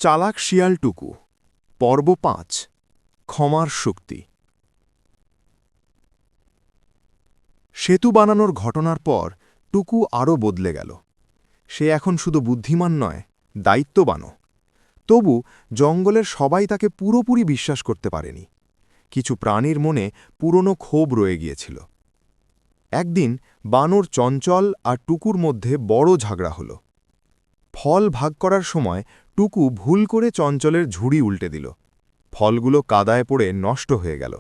চালাক শিয়াল টুকু পর্ব ৫ ক্ষমার শক্তি। সেতু বানানোর ঘটনার পর টুকু আরও বদলে গেল। সে এখন শুধু বুদ্ধিমান নয়, দায়িত্ববানও। তবু জঙ্গলের সবাই তাকে পুরোপুরি বিশ্বাস করতে পারেনি। কিছু প্রাণীর মনে পুরনো ক্ষোভ রয়ে গিয়েছিল। একদিন বানর চঞ্চল আর টুকুর মধ্যে বড় ঝগড়া হল। ফল ভাগ করার সময় টুকু ভুল করে চঞ্চলের ঝুড়ি উল্টে দিল। ফলগুলো কাদায় পড়ে নষ্ট হয়ে গেল।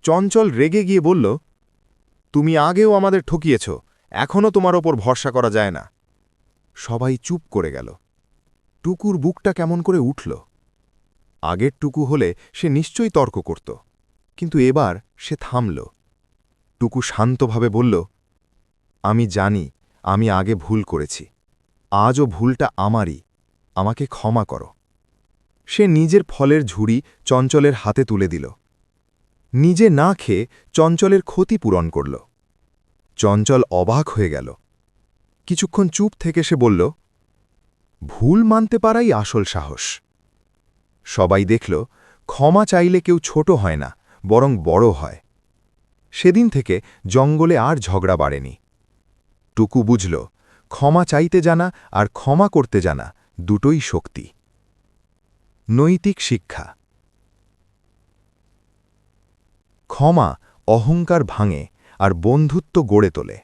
চঞ্চল রেগে গিয়ে বলল, তুমি আগেও আমাদের ঠকিয়েছ, এখনও তোমার ওপর ভরসা করা যায় না। সবাই চুপ করে গেল। টুকুর বুকটা কেমন করে উঠল। আগের টুকু হলে সে নিশ্চয়ই তর্ক করত, কিন্তু এবার সে থামল। টুকু শান্তভাবে বলল, আমি জানি আমি আগে ভুল করেছি, আজও ভুলটা আমারই, আমাকে ক্ষমা করো। সে নিজের ফলের ঝুড়ি চঞ্চলের হাতে তুলে দিল। নিজে না খেয়ে চঞ্চলের ক্ষতি পূরণ করল। চঞ্চল অবাক হয়ে গেল। কিছুক্ষণ চুপ থেকে সে বলল, ভুল মানতে পারাই আসল সাহস। সবাই দেখল, ক্ষমা চাইলে কেউ ছোট হয় না, বরং বড় হয়। সেদিন থেকে জঙ্গলে আর ঝগড়া বাড়েনি। টুকু বুঝল, ক্ষমা চাইতে জানা আর ক্ষমা করতে জানা দুটোই শক্তি। নৈতিক শিক্ষা। ক্ষমা অহংকার ভাঙে আর বন্ধুত্ব গড়ে তোলে।